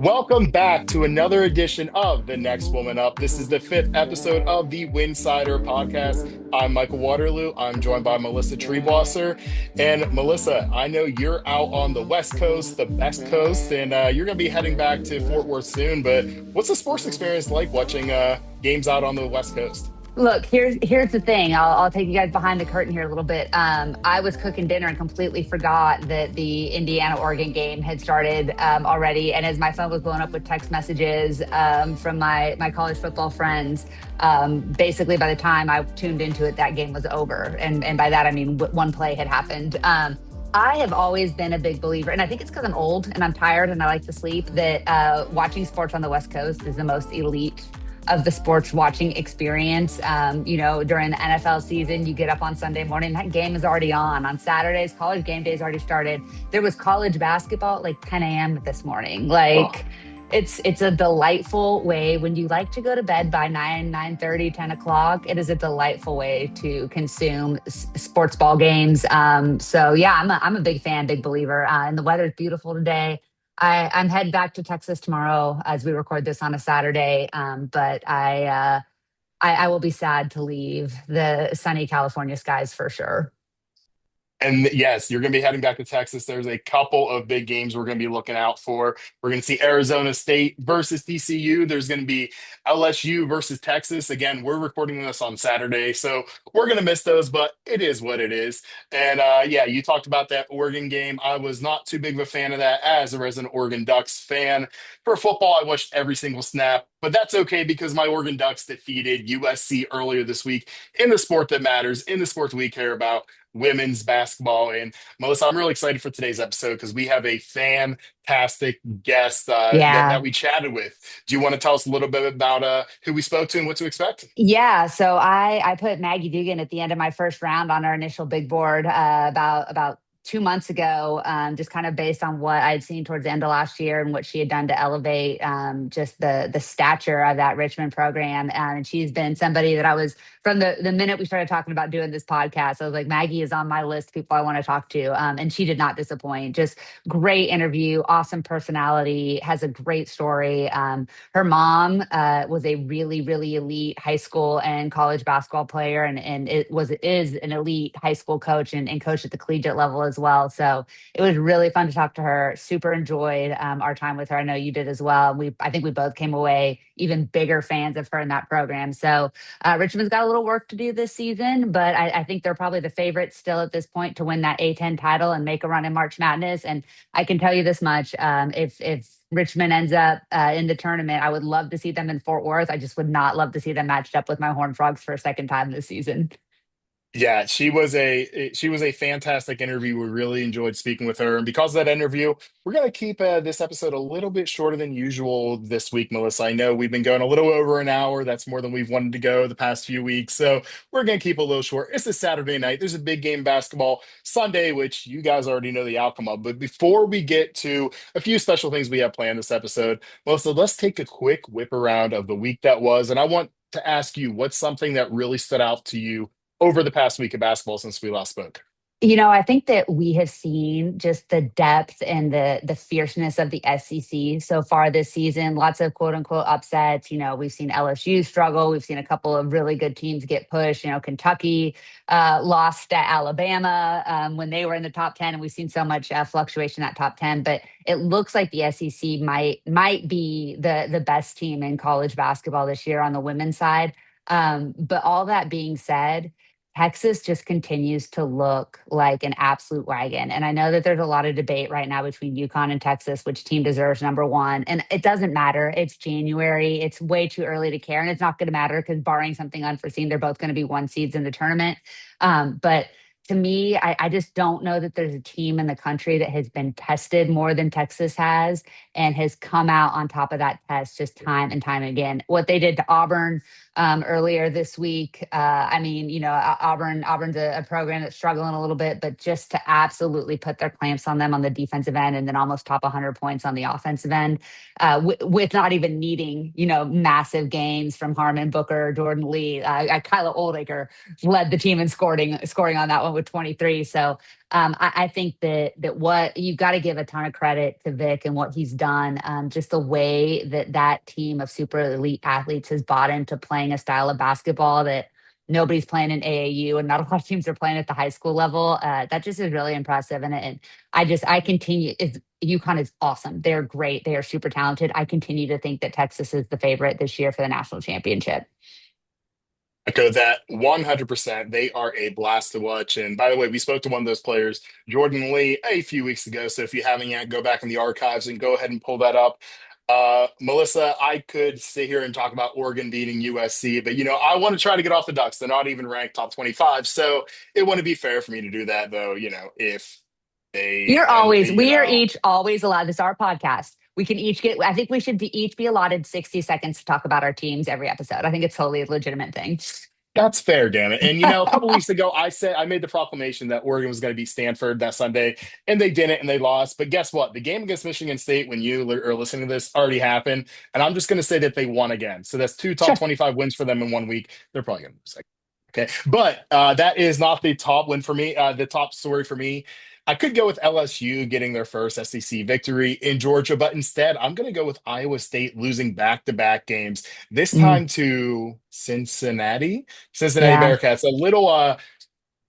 Welcome back to another edition of The Next Woman Up. This is the fifth episode of the Winsidr podcast. I'm Michael Waterloo. I'm joined by Melissa Treebwasser. And Melissa, I know you're out on the West Coast, the best coast, and you're going to be heading back to Fort Worth soon. But what's the sports experience like watching games out on the West Coast? Look, here's the thing. I'll take you guys behind the curtain here a little bit. I was cooking dinner and completely forgot that the Indiana Oregon game had started already. And as my phone was blowing up with text messages from my college football friends, basically by the time I tuned into it, that game was over. And by that I mean one play had happened. I have always been a big believer, and I think it's because I'm old and I'm tired and I like to sleep, that watching sports on the West Coast is the most elite of the sports watching experience. During the NFL season, you get up on Sunday morning, that game is already on. On Saturdays, college game days already started. There was college basketball at like 10 a.m. this morning. Oh, It's a delightful way when you like to go to bed by 9:30, 10 o'clock. It is a delightful way to consume sports ball games. So yeah, I'm a big fan, big believer. And the weather's beautiful today. I'm heading back to Texas tomorrow as we record this on a Saturday. But I will be sad to leave the sunny California skies for sure. and yes, you're going to be heading back to Texas. There's a couple of big games we're going to be looking out for. We're going to see Arizona State versus TCU. There's going to be LSU versus Texas. Again, we're recording this on Saturday, so we're going to miss those, but it is what it is. And yeah, you talked about that Oregon game. I was not too big of a fan of that as a resident Oregon Ducks fan. For football, I watched every single snap, but that's okay because my Oregon Ducks defeated USC earlier this week in the sport that matters, in the sports we care about, women's basketball. And Melissa, I'm really excited for today's episode because we have a fantastic guest that Yeah. we chatted with. Do you want to tell us a little bit about who we spoke to and what to expect? Yeah, so I put Maggie Doogan at the end of my first round on our initial big board about 2 months ago, just kind of based on what I'd seen towards the end of last year and what she had done to elevate just the stature of that Richmond program. And she's been somebody that I was from the minute we started talking about doing this podcast. I was like, Maggie is on my list of people I want to talk to, and she did not disappoint. Just great interview, awesome personality, has a great story. Her mom was a really, really elite high school and college basketball player, and is an elite high school coach and coached at the collegiate level as well. So it was really fun to talk to her. Super enjoyed our time with her. I know you did as well. I think we both came away even bigger fans of her in that program. So Richmond's got a little work to do this season, but I think they're probably the favorites still at this point to win that A10 title and make a run in March Madness. And I can tell you this much: if Richmond ends up in the tournament, I would love to see them in Fort Worth. I just would not love to see them matched up with my Horned Frogs for a second time this season. Yeah, she was a fantastic interview. We really enjoyed speaking with her, and because of that interview, we're going to keep this episode a little bit shorter than usual this week, Melissa. I know we've been going a little over an hour. That's more than we've wanted to go the past few weeks, so we're going to keep it a little short. It's a Saturday night. There's a big game basketball Sunday, which you guys already know the outcome of. But before we get to a few special things we have planned this episode, Melissa, let's take a quick whip around of the week that was, and I want to ask you what's something that really stood out to you over the past week of basketball since we last spoke. I think that we have seen just the depth and the fierceness of the SEC so far this season. Lots of quote unquote upsets. We've seen LSU struggle. We've seen a couple of really good teams get pushed. Kentucky lost at Alabama when they were in the top 10, and we've seen so much fluctuation in that top 10. But it looks like the SEC might be the best team in college basketball this year on the women's side. But all that being said, Texas just continues to look like an absolute wagon. And I know that there's a lot of debate right now between UConn and Texas, which team deserves number one. And it doesn't matter. It's January. It's way too early to care. And it's not going to matter because barring something unforeseen, they're both going to be one seeds in the tournament. But to me, I just don't know that there's a team in the country that has been tested more than Texas has and has come out on top of that test just time and time again. What they did to Auburn earlier this week. Auburn's a program that's struggling a little bit, but just to absolutely put their clamps on them on the defensive end and then almost top 100 points on the offensive end, with not even needing, massive games from Harmon, Booker, Jordan Lee. Kyla Oldacre led the team in scoring on that one home with 23. So I think that what you've got to give a ton of credit to Vic and what he's done. Just the way that that team of super elite athletes has bought into playing a style of basketball that nobody's playing in AAU and not a lot of teams are playing at the high school level. That just is really impressive. And I continue, UConn is awesome. They're great. They are super talented. I continue to think that Texas is the favorite this year for the national championship. Echo that 100%. They are a blast to watch. And by the way, we spoke to one of those players, Jordan Lee, a few weeks ago. So if you haven't yet, go back in the archives and go ahead and pull that up. Melissa, I could sit here and talk about Oregon beating USC, but I want to try to get off the Ducks. They're not even ranked top 25. So it wouldn't be fair for me to do that, though, if they You're and always, we are each always allowed. This is our podcast. We can each get, I think we should each be allotted 60 seconds to talk about our teams every episode. I think it's totally a legitimate thing. That's fair, damn it. And a couple weeks ago, I made the proclamation that Oregon was going to beat Stanford that Sunday, and they didn't, and they lost. But guess what? The game against Michigan State, when you are listening to this, already happened, and I'm just going to say that they won again. So that's two top Sure. 25 wins for them in 1 week. They're probably going to lose. Okay, but that is not the top win for me. The top story for me. I could go with LSU getting their first SEC victory in Georgia, but instead, I'm going to go with Iowa State losing back-to-back games. This Mm, time to Cincinnati yeah. Bearcats. A little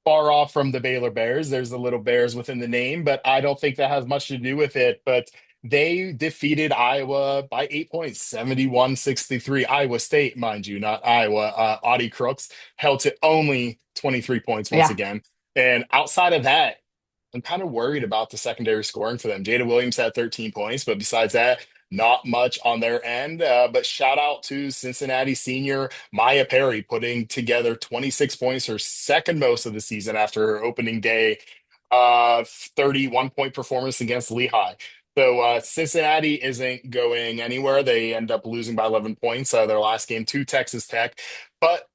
far off from the Baylor Bears. There's a little Bears within the name, but I don't think that has much to do with it. But they defeated Iowa by 8 points, 71-63. Iowa State, mind you, not Iowa. Audie Crooks held to only 23 points once Yeah. again. And outside of that, I'm kind of worried about the secondary scoring for them. Jada Williams had 13 points, but besides that, not much on their end. But shout out to Cincinnati senior Maya Perry putting together 26 points, her second most of the season after her opening day 31-point performance against Lehigh. So Cincinnati isn't going anywhere. They end up losing by 11 points their last game to Texas Tech. But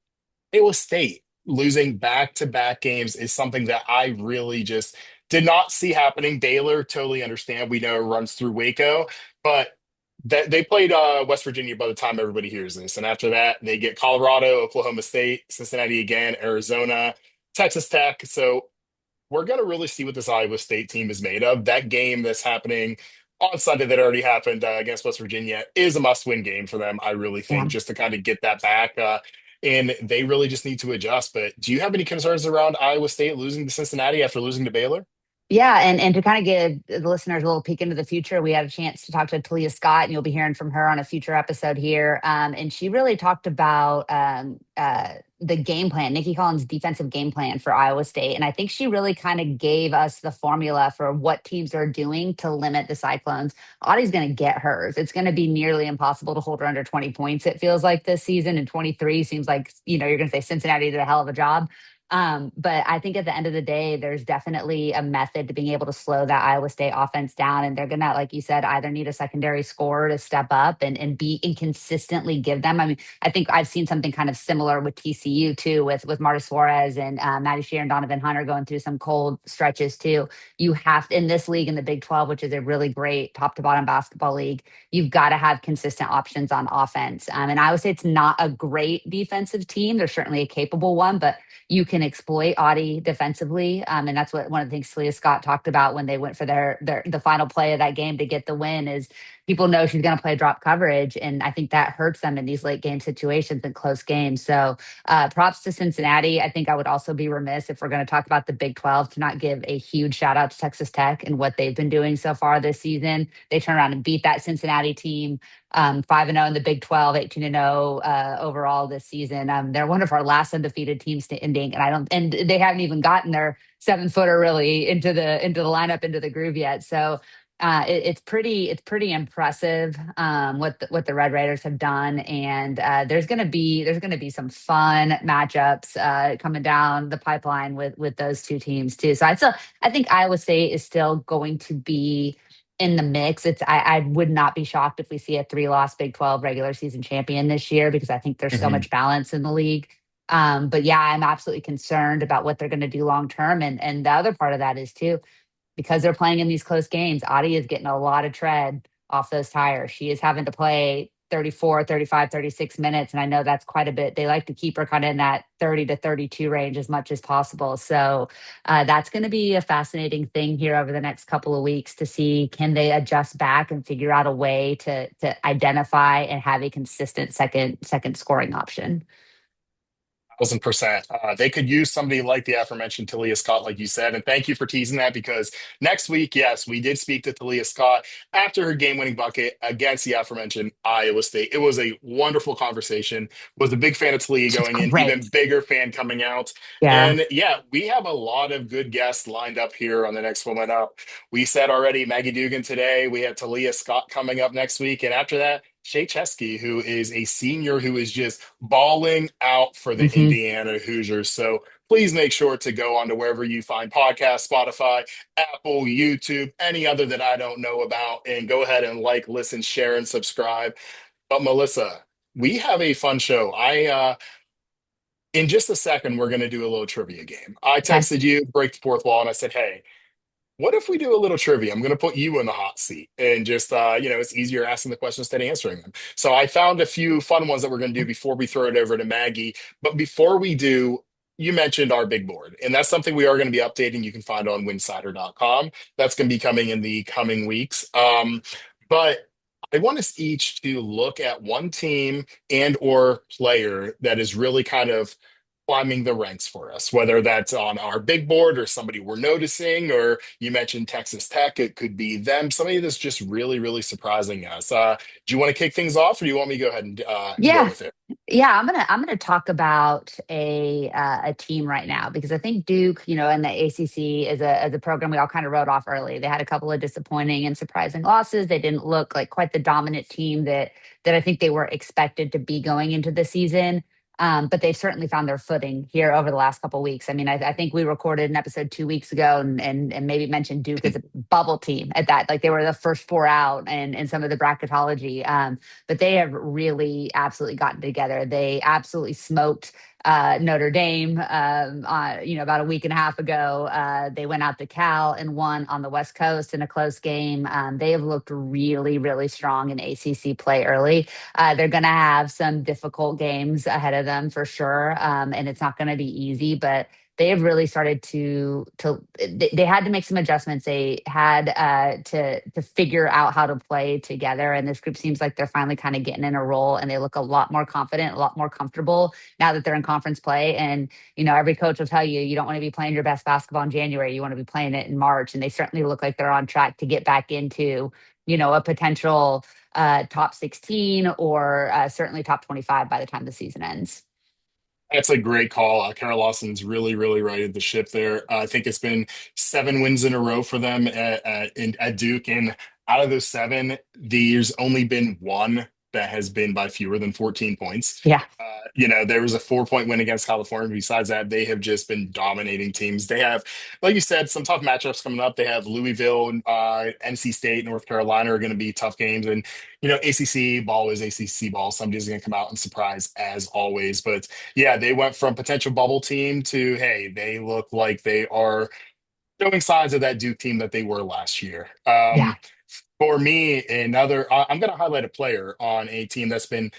Iowa State losing back-to-back games is something that I really just did not see happening. Baylor, totally understand. We know it runs through Waco, but that they played West Virginia by the time everybody hears this. And after that, they get Colorado, Oklahoma State, Cincinnati again, Arizona, Texas Tech. So we're going to really see what this Iowa State team is made of. That game that's happening on Sunday that already happened against West Virginia is a must-win game for them, I really think, Yeah. just to kind of get that back. And they really just need to adjust. But do you have any concerns around Iowa State losing to Cincinnati after losing to Baylor? Yeah, and to kind of give the listeners a little peek into the future, we had a chance to talk to Talia Scott, and you'll be hearing from her on a future episode here. And she really talked about the game plan, Nikki Collins' defensive game plan for Iowa State. And I think she really kind of gave us the formula for what teams are doing to limit the Cyclones. Audie's going to get hers. It's going to be nearly impossible to hold her under 20 points, it feels like this season. And 23 seems like, you're going to say Cincinnati did a hell of a job. But I think at the end of the day, there's definitely a method to being able to slow that Iowa State offense down. And they're going to, like you said, either need a secondary scorer to step up and be and consistently give them. I mean, I think I've seen something kind of similar with TCU too, with Marta Suarez and Maddie Shear and Donovan Hunter going through some cold stretches too. You have in this league in the Big 12, which is a really great top to bottom basketball league, you've got to have consistent options on offense. And I would say it's not a great defensive team. They're certainly a capable one, but you can exploit Audie defensively. And that's what one of the things Celia Scott talked about when they went for the final play of that game to get the win is people know she's going to play drop coverage. And I think that hurts them in these late game situations and close games. So props to Cincinnati. I think I would also be remiss if we're going to talk about the Big 12 to not give a huge shout out to Texas Tech and what they've been doing so far this season. They turned around and beat that Cincinnati team 5-0 in the Big 12, 18-0 overall this season. They're one of our last undefeated teams to ending, and they haven't even gotten their 7-footer really into the lineup, into the groove yet. So it's pretty impressive what the Red Raiders have done, and there's gonna be some fun matchups coming down the pipeline with those two teams too. So I think Iowa State is still going to be in the mix. I would not be shocked if we see a 3-loss Big 12 regular season champion this year because I think there's so Mhm. much balance in the league. But yeah, I'm absolutely concerned about what they're going to do long term. And the other part of that is too, because they're playing in these close games, Audie is getting a lot of tread off those tires. She is having to play 34, 35, 36 minutes. And I know that's quite a bit. They like to keep her kind of in that 30 to 32 range as much as possible. So that's going to be a fascinating thing here over the next couple of weeks to see, can they adjust back and figure out a way to identify and have a consistent second scoring option. 1,000%. They could use somebody like the aforementioned Talia Scott, like you said. And thank you for teasing that because next week, yes, we did speak to Talia Scott after her game winning bucket against the aforementioned Iowa State. It was a wonderful conversation. Was a big fan of Talia She's going in, great. even bigger fan coming out. Yeah. And yeah, we have a lot of good guests lined up here on the next Woman Up. We said already Maggie Doogan today. We have Talia Scott coming up next week. And after that, Shay Chesky, who is a senior who is just balling out for the Hmm. Indiana Hoosiers. So please make sure to go on to wherever you find podcasts, Spotify, Apple, YouTube, any other that I don't know about, and go ahead and like, listen, share, and subscribe. But Melissa, we have a fun show. In just a second, we're going to do a little trivia game. I Okay. texted you, break the fourth wall, and I said, hey, what if we do a little trivia? I'm going to put you in the hot seat and just, it's easier asking the questions than answering them. So I found a few fun ones that we're going to do before we throw it over to Maggie. But before we do, you mentioned our big board, and that's something we are going to be updating. You can find on winsidr.com. That's going to be coming in the coming weeks. But I want us each to look at one team and or player that is really kind of climbing the ranks for us, whether that's on our big board or somebody we're noticing, or you mentioned Texas Tech, it could be them, somebody that's just really, really surprising us. Do you want to kick things off, or do you want me to go ahead and go Yeah. with it? Yeah, I'm gonna talk about a team right now because I think Duke, and the ACC is a program we all kind of wrote off early. They had a couple of disappointing and surprising losses. They didn't look like quite the dominant team that I think they were expected to be going into the season. But they've certainly found their footing here over the last couple of weeks. I mean, I think we recorded an episode 2 weeks ago and maybe mentioned Duke as a bubble team at that. Like they were the first four out and some of the bracketology. But they have really absolutely gotten together. They absolutely smoked Notre Dame, about a week and a half ago. They went out to Cal and won on the West Coast in a close game. They have looked really, really strong in ACC play early. They're going to have some difficult games ahead of them for sure, and it's not going to be easy. But they have really started they had to make some adjustments. They had to figure out how to play together, and this group seems like they're finally kind of getting in a role, and they look a lot more confident, a lot more comfortable now that they're in conference play. And every coach will tell you you don't want to be playing your best basketball in January, you want to be playing it in March, and they certainly look like they're on track to get back into a potential top 16 or certainly top 25 by the time the season ends. That's a great call. Kara Lawson's really, really righted the ship there. I think it's been 7 wins in a row for them at Duke. And out of those seven, there's only been one that has been by fewer than 14 points. Yeah. There was a 4 point win against California. Besides that, they have just been dominating teams. They have, like you said, some tough matchups coming up. They have Louisville, NC State, North Carolina are going to be tough games. And, ACC ball is ACC ball. Somebody's going to come out and surprise as always. But yeah, they went from potential bubble team to, hey, they look like they are showing signs of that Duke team that they were last year. Yeah. For me, I'm going to highlight a player on a team that's been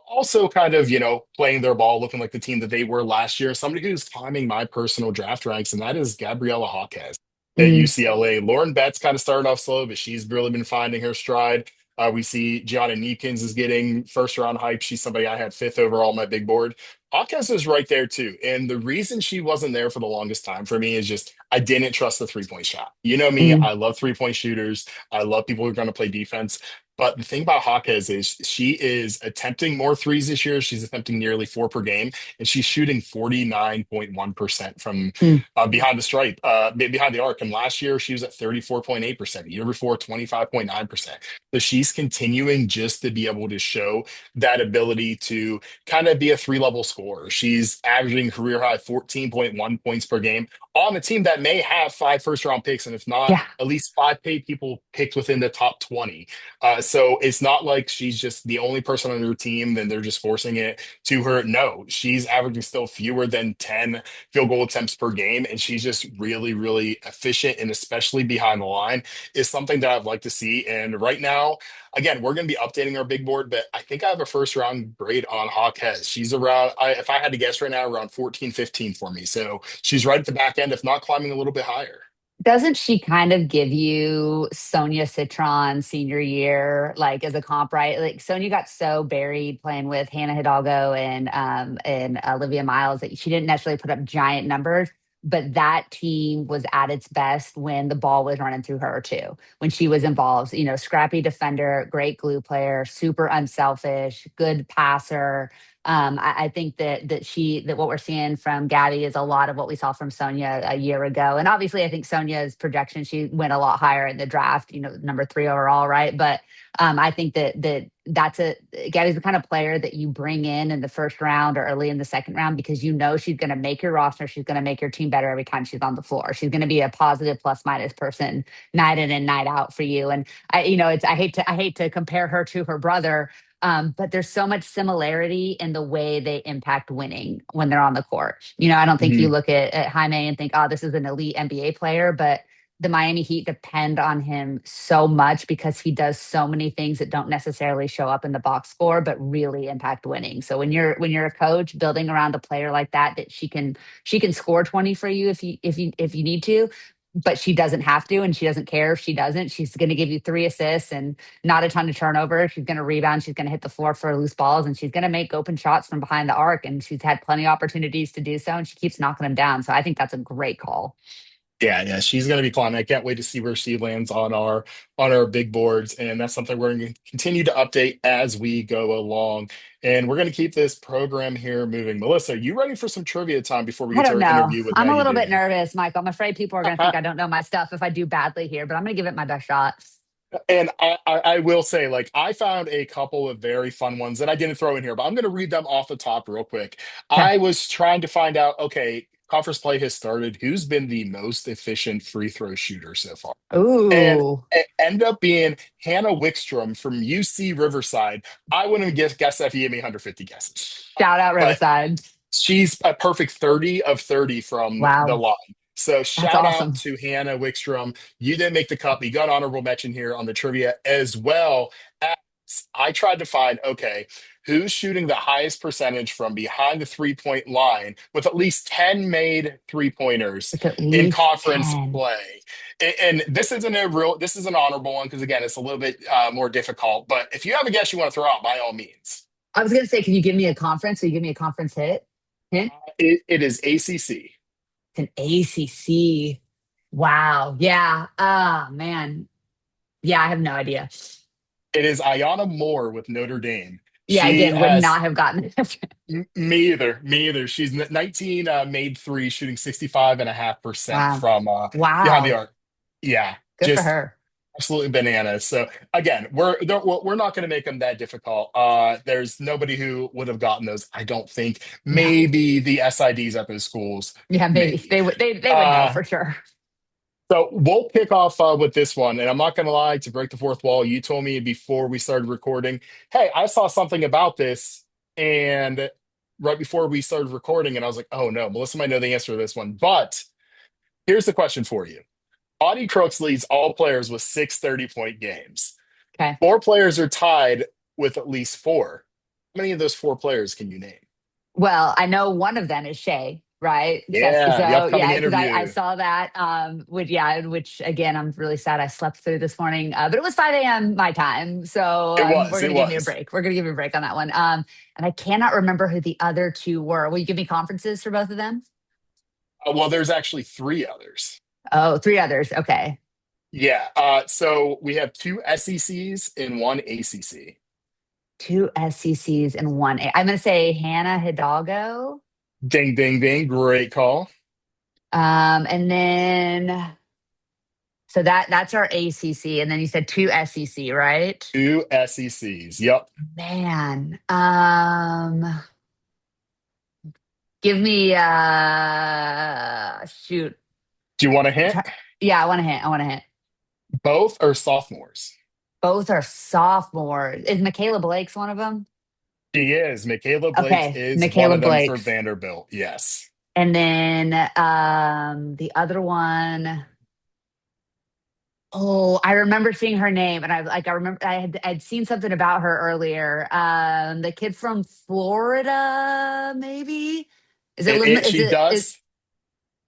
also kind of, playing their ball, looking like the team that they were last year. Somebody who's climbing my personal draft ranks, and that is Gabriella Hawkes at Mm, UCLA. Lauren Betts kind of started off slow, but she's really been finding her stride. We see Gianna Neekins is getting first round hype. She's somebody I had fifth overall on my big board. Hawkes is right there too. And the reason she wasn't there for the longest time for me is just I didn't trust the 3 point shot. You know me, mm, I love 3 point shooters. I love people who are going to play defense. But the thing about Hawkes is she is attempting more threes this year. She's attempting nearly four per game, and she's shooting 49.1% from mm. behind the stripe, behind the arc. And last year, she was at 34.8%. The year before, 25.9%. So she's continuing just to be able to show that ability to kind of be a three-level scorer. She's averaging career high 14.1 points per game on a team that may have five first-round picks, and if not, Yeah. at least five paid people picked within the top 20. So it's not like she's just the only person on her team, then they're just forcing it to her. No, she's averaging still fewer than 10 field goal attempts per game, and she's just really, really efficient, and especially behind the line is something that I'd like to see. And right now, again, we're going to be updating our big board, but I think I have a first round grade on Hawkes. She's around, if I had to guess right now, around 14, 15 for me. So she's right at the back end, if not climbing a little bit higher. Doesn't she kind of give you Sonia Citron senior year, like as a comp, right? Like Sonia got so buried playing with Hannah Hidalgo and Olivia Miles that she didn't necessarily put up giant numbers, but that team was at its best when the ball was running through her too. When she was involved, scrappy defender, great glue player, super unselfish, good passer. I think that what we're seeing from Gabby is a lot of what we saw from Sonia a year ago. And obviously, I think Sonia's projection, she went a lot higher in the draft, number 3 overall, right? But I think that's Gabby's the kind of player that you bring in the first round or early in the second round because she's going to make your roster, she's going to make your team better every time she's on the floor. She's going to be a positive plus minus person night in and night out for you. And I hate to compare her to her brother, but there's so much similarity in the way they impact winning when they're on the court. I don't think you Mhm. look at Jaime and think, oh, this is an elite NBA player, but the Miami Heat depend on him so much because he does so many things that don't necessarily show up in the box score, but really impact winning. So when you're a coach building around a player like that she can score 20 for you if you need to, but she doesn't have to, and she doesn't care if she doesn't. She's going to give you 3 assists and not a ton of turnover. She's going to rebound. She's going to hit the floor for loose balls, and she's going to make open shots from behind the arc. And she's had plenty of opportunities to do so, and she keeps knocking them down. So I think that's a great call. Yeah, yeah, she's going to be climbing. I can't wait to see where she lands on our big boards, and that's something we're going to continue to update as we go along. And we're going to keep this program here moving. Melissa, you ready for some trivia time before we I get to don't our know. interview with I'm a Maggie little bit Doogan? nervous, Michael. I'm afraid people are going to think I don't know my stuff if I do badly here, but I'm going to give it my best shot. And I will say, like, I found a couple of very fun ones that I didn't throw in here, but I'm going to read them off the top real quick. Okay. I was trying to find out, okay, conference play has started. Who's been the most efficient free throw shooter so far? And Ooh. it ended up being Hannah Wickstrom from UC Riverside. I wouldn't have guessed that if you gave me 150 guesses. Shout out But Riverside. she's a perfect 30 of 30 from the Wow. line. So That's shout out awesome. to Hannah Wickstrom. You didn't make the cut. You got honorable mention here on the trivia as well as I tried to find, okay, who's shooting the highest percentage from behind the 3 point line with at least 10 made 3 pointers With at in least conference 10. play. And this is an honorable one because again, it's a little bit more difficult. But if you have a guess you want to throw out, by all means. I was going to say, can you give me a conference? So you give me a conference hint? It is ACC. It's an ACC. Wow. Yeah. Oh, man. Yeah, I have no idea. It is Ayanna Moore with Notre Dame. Yeah, She again, would has not have gotten it. me either. Me either. She's 19 made three, shooting 65.5% Wow. from behind the Wow. arc. Yeah, Good for just her. absolutely bananas. So again, we're not going to make them that difficult. There's nobody who would have gotten those. I don't think. No. Maybe the SIDs at those schools. Yeah, maybe Maybe. they would know Uh, for sure. So we'll kick off with this one, and I'm not going to lie to break the fourth wall. You told me before we started recording, hey, I saw something about this, and right before we started recording, and I was like, oh no, Melissa might know the answer to this one. But here's the question for you: Audie Crooks leads all players with 6 30-point games. Okay. 4 players are tied with at least four. How many of those 4 players can you name? Well, I know one of them is Shay, right? Yeah, the So upcoming yeah, because I interview. saw that. Which again, I'm really sad I slept through this morning. But it was 5 a.m. my time, so It we're was. gonna It give me a was. break. We're gonna give you a break on that one. And I cannot remember who the other two were. Will you give me conferences for both of them? Well, there's actually 3 others. Oh, three others. Okay. Yeah. So we have 2 SECs and 1 ACC. Two SECs and one A. I'm gonna say Hannah Hidalgo. Ding, ding, ding. Great call. And then so that's our ACC, and then you said two SEC, right? 2 SECs. Yep. Man, give me shoot. Do you want a hint? Yeah, I want to hint. I want to hint. Both are sophomores. Both are sophomores. Is Michaela Blake's one of them? She is. Michaela Blake Okay, is one Michaela of them for Blake's. Vanderbilt. Yes. And then the other one, oh, I remember seeing her name, and I remember I'd seen something about her earlier. The kid from Florida, maybe. Is it Liv? She does.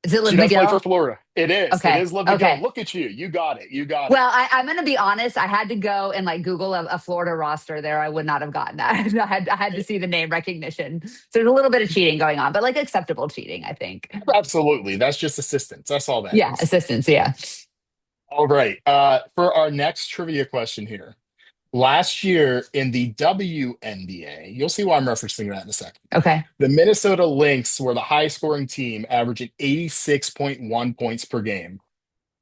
Is it Liv She does play for McGill? Florida. It is. It Okay, is Liv McGill. okay. Look at you. You got it. You got it. Well, I'm going to be honest. I had to go and like Google a Florida roster there. I would not have gotten that. I had to see the name recognition. So there's a little bit of cheating going on, but like acceptable cheating, I think. Absolutely. That's just assistance. That's all that Yeah, is. assistance. Yeah. All right. For our next trivia question here. Last year in the WNBA, you'll see why I'm referencing that in a second. Okay. The Minnesota Lynx were the high scoring team, averaging 86.1 points per game.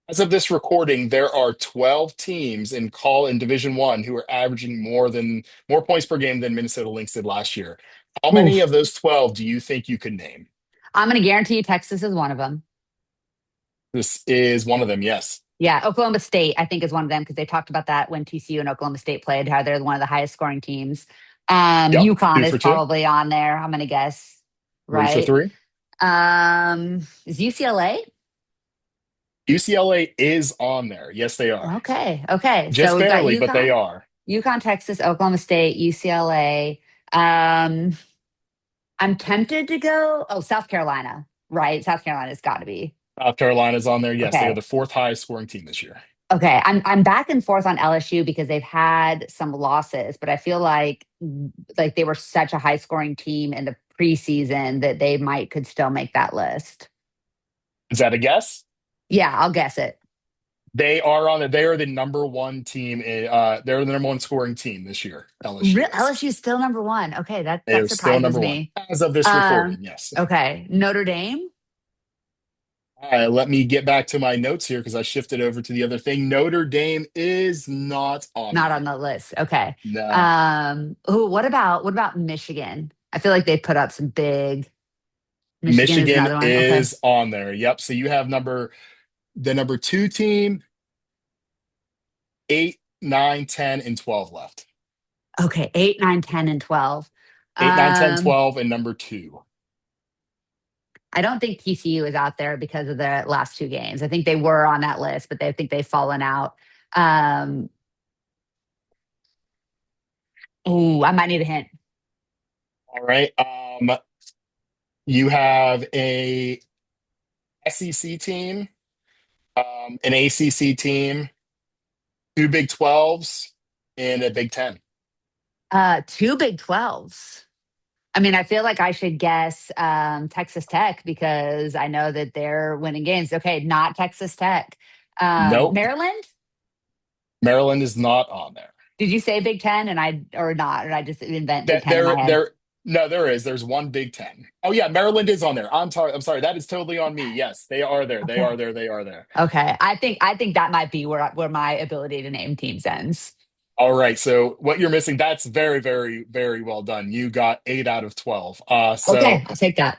As of this recording, there are 12 teams in Division One who are averaging more points per game than Minnesota Lynx did last year. How many Oof. of those 12 do you think you could name? I'm going to guarantee you Texas is one of them. This is one of them, yes. Yeah, Oklahoma State, I think, is one of them because they talked about that when TCU and Oklahoma State played, how they're one of the highest scoring teams. Yep, UConn two is for two, probably on there. I'm going to guess, three for right? three. Is UCLA? UCLA is on there. Yes, they are. Okay, okay. So Just we've got barely, but they are. UConn, Texas, Oklahoma State, UCLA. Um, I'm tempted to go. Oh, South Carolina, right? South Carolina's got to be. South Carolina's on there. Yes, they are Okay. the fourth highest scoring team this year. Okay, I'm back and forth on LSU because they've had some losses, but I feel like they were such a high scoring team in the preseason that they might could still make that list. Is that a guess? Yeah, I'll guess it. They are on it. They are the number one team. They're the number one scoring team this year. LSU is. LSU is still number one. Okay, that They that are still surprises number one me. as of this Um, recording. Yes. okay, Notre Dame, Let me get back to my notes here because I shifted over to the other thing. Notre Dame is not on not on there. the list. Okay. No. Oh, what about Michigan? I feel like they put up some big. Michigan is Michigan another one. Okay. is on there. Yep. So you have the number two team, 8, 9, 10, and 12 left. Okay, 8, 9, 10, and 12. 8, 9, 10, Um, 12, and number two. I don't think TCU is out there because of the last two games. I think they were on that list, but they think they've fallen out. Um, oh, I might need a hint. All right. You have a SEC team, an ACC team, two Big 12s, and a Big 10. Two Big 12s. I mean, I feel like I should guess Texas Tech because I know that they're winning games. Okay, not Texas Tech. Nope. Maryland? Maryland is not on there. Did you say Big Ten and I or not? Or I just invent Big That Ten in my head? no, there is. There's one Big 10. Oh yeah, Maryland is on there. I'm sorry. That is totally on me. Yes, they are there. They Okay. are there. They are there. Okay. I think that might be where my ability to name teams ends. All right. So what you're missing, that's very, very, very well done. You got 8 out of 12. Okay, So I'll take that.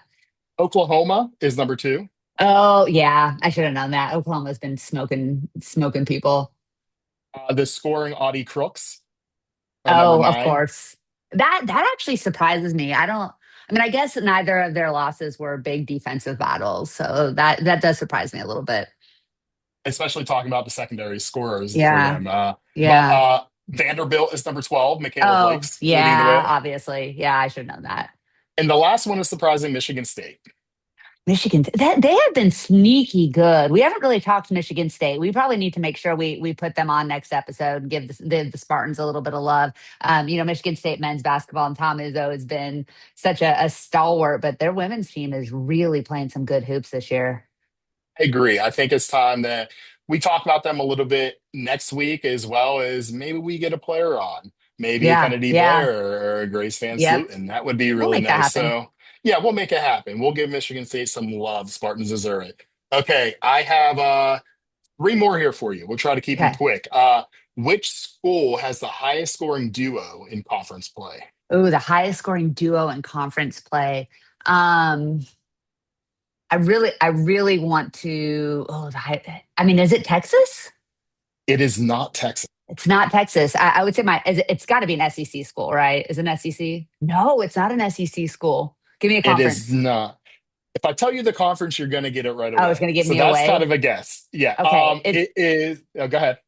Oklahoma is number two. Oh yeah, I should have known that. Oklahoma's been smoking people. The scoring Audie Crooks are number Oh, of nine. course. That actually surprises me. I mean, I guess neither of their losses were big defensive battles, so that does surprise me a little bit. Especially talking about the secondary scorers for Yeah. them. But Yeah. Vanderbilt is number 12. Michaela Oh, Blake's leading the yeah, way. obviously. Yeah, I should have known that. And the last one is surprising Michigan State. Michigan, that they have been sneaky good. We haven't really talked to Michigan State. We probably need to make sure we put them on next episode and give the Spartans a little bit of love. Michigan State men's basketball and Tom Izzo has been such a stalwart, but their women's team is really playing some good hoops this year. I agree. I think it's time that we talk about them a little bit next week, as well as maybe we get a player on, maybe a Yeah, Kennedy yeah, Blair or a Grace Van yep. Sluten. That would be We'll really make that nice. happen. So, yeah, we'll make it happen. We'll give Michigan State some love. Spartans deserve it. Okay, I have three more here for you. We'll try to keep them Okay. quick. Which school has the highest scoring duo in conference play? Oh, the highest scoring duo in conference play. Um, I really want to. I mean, is it Texas? It is not Texas. It's not Texas. I would say it's got to be an SEC school, right? Is it an SEC? No, it's not an SEC school. Give me a It is conference. not. If I tell you the conference, you're going to get it right Oh, it's away. going to give So me that's kind away. of a guess. Yeah. Okay. It is. Oh, go ahead.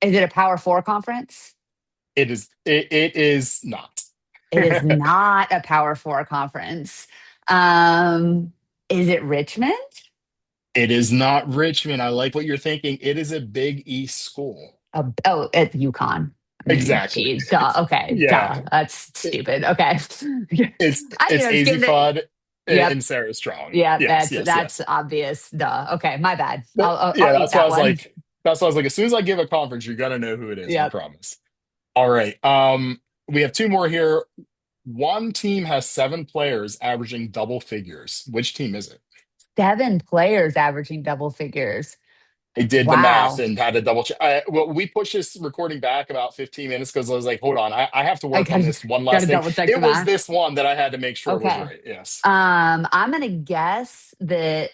Is it a Power Four conference? It is. It is not. It is not a Power Four conference. Um, is it Richmond? It is not Richmond. I like what you're thinking. It is a Big East school. Oh, it's UConn. I mean, Exactly. geez, duh. Okay, Yeah. duh. That's It- stupid. Okay. it's Just Easy giving it. Fudd Yep. and Sarah Strong. Yeah, Yes. Yes. that's Yes. obvious. Duh. Okay, my bad. Yeah. I'll eat That's why I that was one. like. That's why I was like. As soon as I give a conference, you're gonna know who it is. I Yep. promise. All right. We have two more here. One team has 7 players averaging double figures. Which team is it? 7 players averaging double figures. I did the math Wow. and had to double check. Well, we pushed this recording back about 15 minutes because I was like, hold on, I have to I work on this one gotta last thing. double check the It was math. this one that I had to make sure was Okay. right. Yes. I'm gonna guess that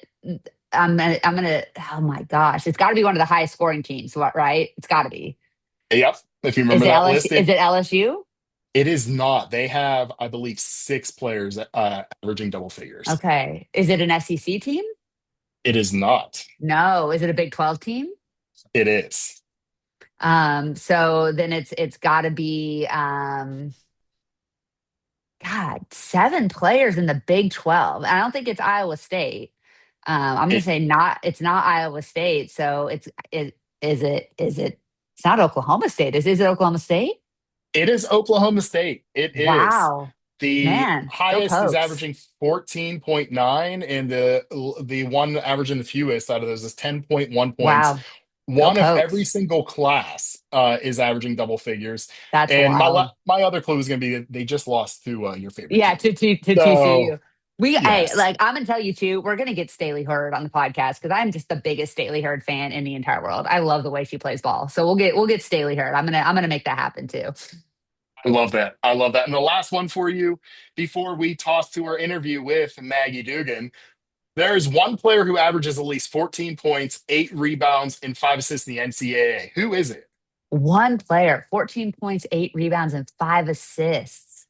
I'm gonna oh my gosh, it's gotta be one of the highest scoring teams, what right? It's gotta be. Yep. If you Is remember it that LSU? list, Is it LSU? it is not. They have, I believe, 6 players averaging double figures. Okay. Is it an SEC team? It is not. No. Is it a Big 12 team? It is. So then it's gotta be God, 7 players in the Big 12. I don't think it's Iowa State. I'm gonna It say not. It's not Iowa State. So it's not Oklahoma State. Is it Oklahoma State? it is Oklahoma State. It is. Wow, The man, go highest is Pokes! averaging 14.9, and the one averaging the fewest out of those is 10.1 points. Wow, go One of every Pokes! single class is averaging double figures. That's And wild. my other clue is going to be that they just lost to your favorite Yeah, team. to So TCU. Hey, yes, like I'm gonna tell you too. We're gonna get Staley Hurd on the podcast because I'm just the biggest Staley Hurd fan in the entire world. I love the way she plays ball. So we'll get Staley Hurd. I'm gonna make that happen too. I love that. I love that. And the last one for you before we toss to our interview with Maggie Doogan. There is one player who averages at least 14 points, 8 rebounds, and 5 assists in the NCAA. Who is it? One player, 14 points, 8 rebounds, and 5 assists.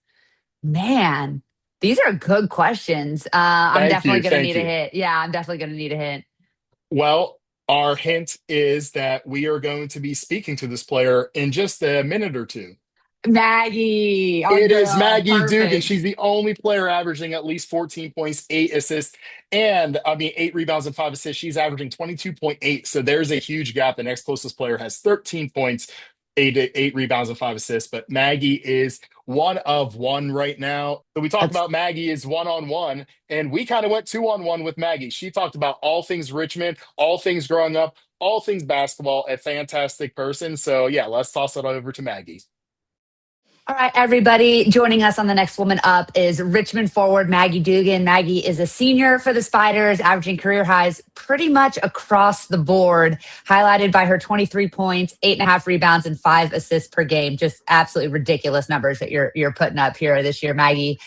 Man, these are good questions. I'm Thank definitely you. gonna Thank need a you. hit. Yeah, I'm definitely gonna need a hint. Well, our hint is that we are going to be speaking to this player in just a minute or two. Maggie, our It is girl, Maggie Doogan. perfect. She's the only player averaging at least 14 points, 8 assists, and 8 rebounds and 5 assists. She's averaging 22.8. So there's a huge gap. The next closest player has 13 points, eight rebounds, and 5 assists. But Maggie is one of one right now. So we talk That's about Maggie is 1-on-1, and we kind of went 2-on-1 with Maggie. She talked about all things Richmond, all things growing up, all things basketball, a fantastic person. So yeah, let's toss it over to Maggie. All right, everybody. Joining us on the next woman up is Richmond forward Maggie Doogan. Maggie is a senior for the Spiders, averaging career highs pretty much across the board, highlighted by her 23 points, 8.5 rebounds, and 5 assists per game. Just absolutely ridiculous numbers that you're putting up here this year, Maggie.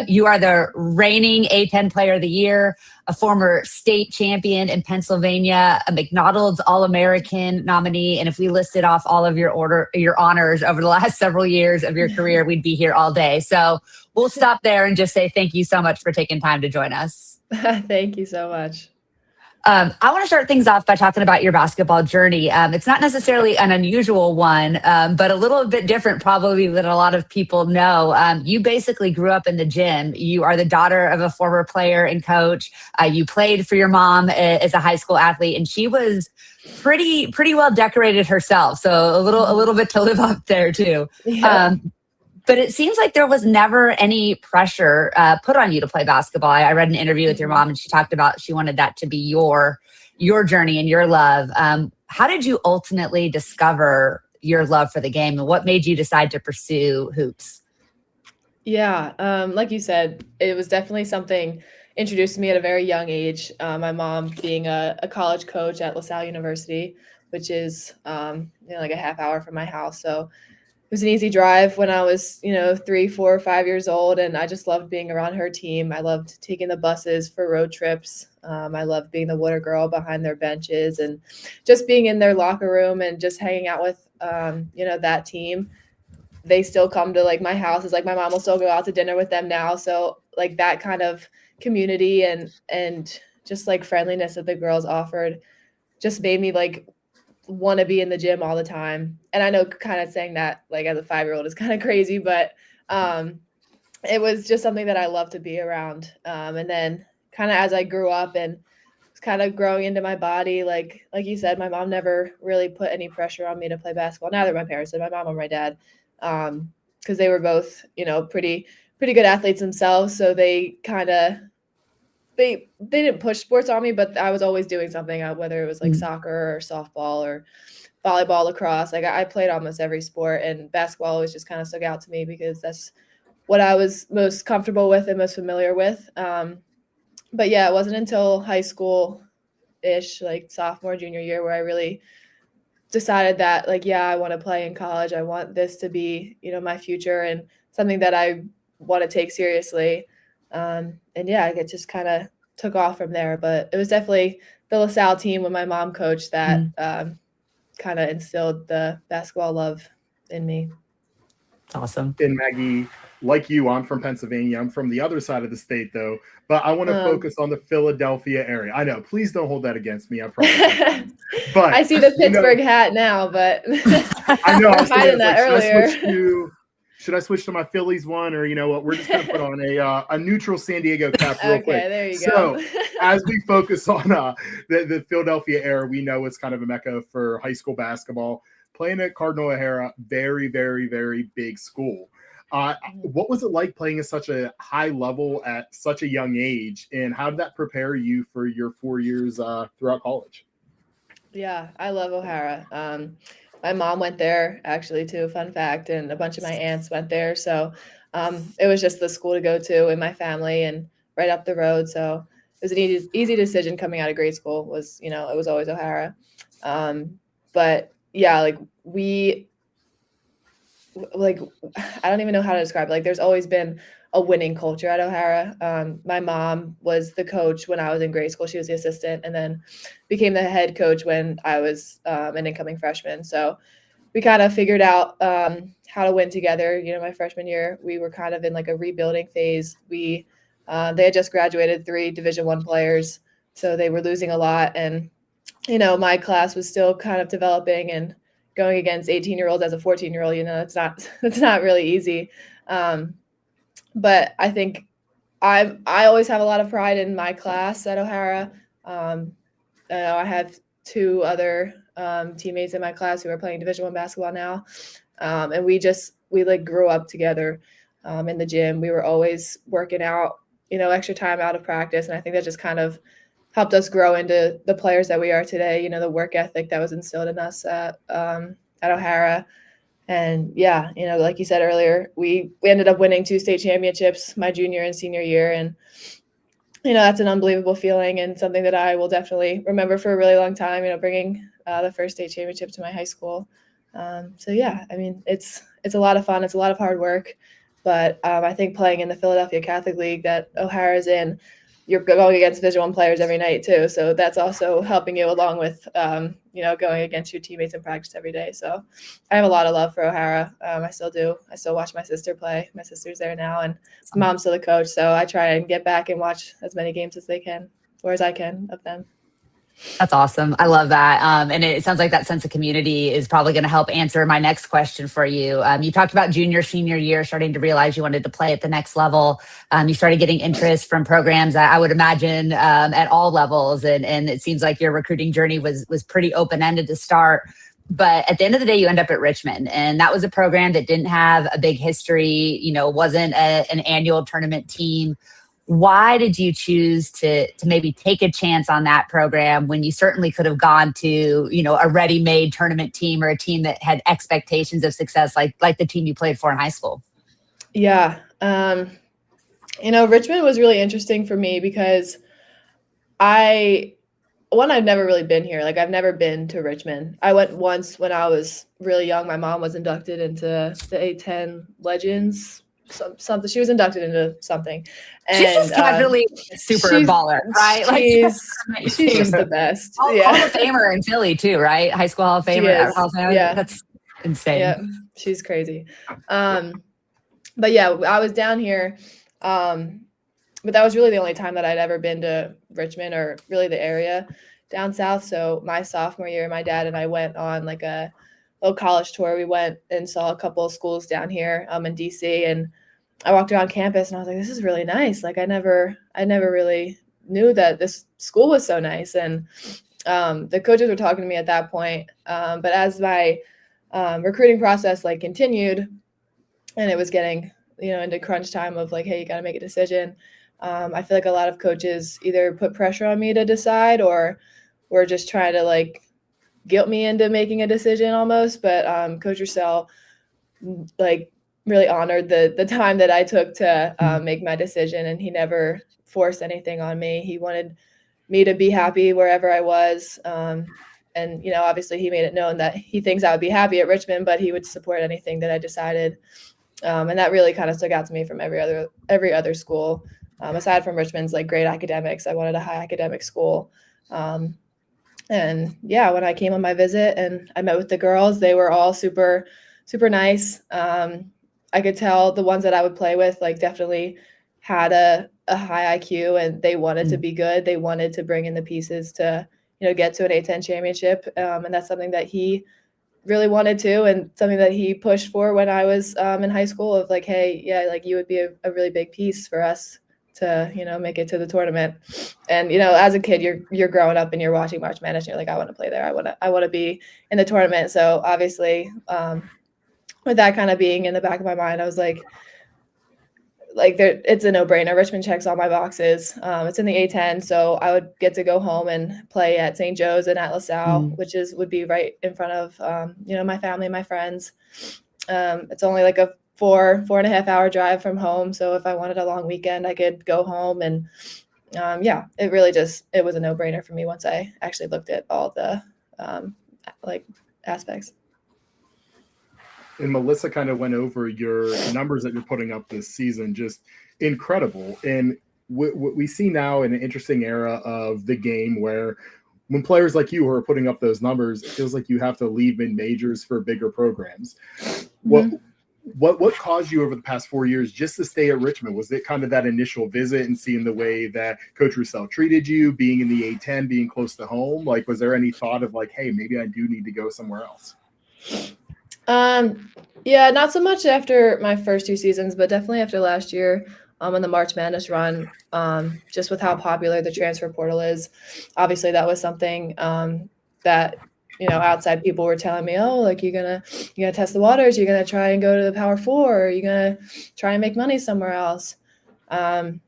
You are the reigning A10 Player of the Year, a former state champion in Pennsylvania, a McDonald's All-American nominee, and if we listed off all of your honors over the last several years of your career, we'd be here all day. So we'll stop there and just say thank you so much for taking time to join us. Thank you so much. I want to start things off by talking about your basketball journey. It's not necessarily an unusual one, but a little bit different probably than a lot of people know. You basically grew up in the gym. You are the daughter of a former player and coach. You played for your mom as a high school athlete, and she was pretty well decorated herself. So a little bit to live up there too. Yeah. But it seems like there was never any pressure put on you to play basketball. I read an interview with your mom, and she talked about she wanted that to be your journey and your love. How did you ultimately discover your love for the game, and what made you decide to pursue hoops? Yeah. Like you said, it was definitely something introduced to me at a very young age. My mom being a college coach at LaSalle University, which is like a half hour from my house. So it was an easy drive when I was, 3, 4, 5 years old. And I just loved being around her team. I loved taking the buses for road trips. I loved being the water girl behind their benches and just being in their locker room and just hanging out with that team, they still come to like my house. It's like my mom will still go out to dinner with them now. So like that kind of community and just like friendliness that the girls offered just made me like want to be in the gym all the time. And I know kind of saying that like as a 5-year-old is kind of crazy, but it was just something that I love to be around. And then kind of as I grew up and was kind of growing into my body, like you said, my mom never really put any pressure on me to play basketball. Neither my parents did, my mom or my dad, because they were both, pretty good athletes themselves. So they kind of they didn't push sports on me, but I was always doing something, whether it was like soccer or softball or volleyball, lacrosse. Like I played almost every sport, and basketball always just kind of stuck out to me because that's what I was most comfortable with and most familiar with. But yeah, it wasn't until high school-ish, like sophomore, junior year, where I really decided that like, yeah, I want to play in college. I want this to be, my future and something that I want to take seriously. And yeah, it just kind of took off from there. But it was definitely the LaSalle team when my mom coached that kind of instilled the basketball love in me. That's awesome. And Maggie, like you, I'm from Pennsylvania. I'm from the other side of the state, though. But I want to focus on the Philadelphia area. I know. Please don't hold that against me. I promise. But I see the Pittsburgh hat now, but I know. I was hiding that earlier. Should I switch to my Phillies one, or you know what? We're just going to put on a neutral San Diego cap real quick. Okay, there you go. So as we focus on the Philadelphia era, we know it's kind of a mecca for high school basketball. Playing at Cardinal O'Hara, very, very, very big school. What was it like playing at such a high level at such a young age, and how did that prepare you for your 4 years throughout college? Yeah, I love O'Hara. My mom went there actually too, fun fact, and a bunch of my aunts went there. So it was just the school to go to in my family and right up the road. So it was an easy decision coming out of grade school was, it was always O'Hara. But yeah, I don't even know how to describe it. Like there's always been a winning culture at O'Hara. My mom was the coach when I was in grade school. She was the assistant and then became the head coach when I was an incoming freshman. So we kind of figured out how to win together. My freshman year, we were kind of in like a rebuilding phase. They had just graduated 3 Division I players. So they were losing a lot. And, my class was still kind of developing and going against 18-year-olds as a 14-year-old, it's not really easy. But I think I always have a lot of pride in my class at O'Hara. I have 2 other teammates in my class who are playing Division I basketball now. And we grew up together in the gym. We were always working out, extra time out of practice. And I think that just kind of helped us grow into the players that we are today, the work ethic that was instilled in us at O'Hara. And yeah, like you said earlier, we ended up winning 2 state championships my junior and senior year. And, that's an unbelievable feeling and something that I will definitely remember for a really long time, bringing the first state championship to my high school. So yeah, I mean, it's a lot of fun. It's a lot of hard work, but I think playing in the Philadelphia Catholic League that O'Hara's in, you're going against Division I players every night too. So that's also helping you along with, going against your teammates in practice every day. So I have a lot of love for O'Hara. I still do. I still watch my sister play. My sister's there now and my mom's still the coach. So I try and get back and watch as many games as they can or as I can of them. That's awesome. I love that. And it sounds like that sense of community is probably going to help answer my next question for you. You talked about junior, senior year, starting to realize you wanted to play at the next level. You started getting interest from programs, I would imagine, at all levels. And it seems like your recruiting journey was pretty open-ended to start. But at the end of the day, you end up at Richmond. And that was a program that didn't have a big history, wasn't an annual tournament team. Why did you choose to maybe take a chance on that program when you certainly could have gone to, a ready-made tournament team or a team that had expectations of success like the team you played for in high school? Yeah. Richmond was really interesting for me because I've never really been here. Like I've never been to Richmond. I went once when I was really young. My mom was inducted into the A10 Legends. Something she was inducted into something, and she's just casually super baller, right? She's the best. Hall of Famer in Philly too, right? High school Hall of Famer. Yeah, insane. Yeah, she's crazy. But yeah, I was down here. But that was really the only time that I'd ever been to Richmond or really the area down south. So my sophomore year, my dad and I went on like a little college tour. We went and saw a couple of schools down here in DC, and I walked around campus and I was like, this is really nice. Like I never really knew that this school was so nice. And the coaches were talking to me at that point. But as my recruiting process like continued and it was getting, into crunch time of like, hey, you got to make a decision. I feel like a lot of coaches either put pressure on me to decide or were just trying to like guilt me into making a decision almost. But Coach Russell like really honored the time that I took to make my decision, and he never forced anything on me. He wanted me to be happy wherever I was. And, obviously he made it known that he thinks I would be happy at Richmond, but he would support anything that I decided. And that really kind of stuck out to me from every other school. Aside from Richmond's like great academics, I wanted a high academic school. And yeah, when I came on my visit and I met with the girls, they were all super, super nice. I could tell the ones that I would play with, like definitely had a high IQ and they wanted to be good. They wanted to bring in the pieces to, get to an A10 championship. And that's something that he really wanted to, and something that he pushed for when I was in high school of like, hey, yeah, like you would be a really big piece for us to, make it to the tournament. And, as a kid, you're growing up and you're watching March Madness and you're like, I want to play there. I want to be in the tournament. So obviously with that kind of being in the back of my mind, I was like there, it's a no-brainer. Richmond checks all my boxes. It's in the A10, so I would get to go home and play at St. Joe's and at LaSalle, which would be right in front of my family, my friends. It's only like a 4.5 hour drive from home, so if I wanted a long weekend, I could go home. And it really it was a no-brainer for me once I actually looked at all the aspects. And Melissa kind of went over your numbers that you're putting up this season, just incredible. And what we see now in an interesting era of the game where when players like you are putting up those numbers, it feels like you have to leave mid-majors for bigger programs. Mm-hmm. What caused you over the past 4 years just to stay at Richmond? Was it kind of that initial visit and seeing the way that Coach Russell treated you, being in the A10, being close to home? Like, was there any thought of like, hey, maybe I do need to go somewhere else? Yeah, not so much after my first 2 seasons, but definitely after last year on the March Madness run, just with how popular the transfer portal is. Obviously that was something that outside people were telling me, oh, like you're gonna test the waters, you're gonna try and go to the Power 4, or you're gonna try and make money somewhere else. I'll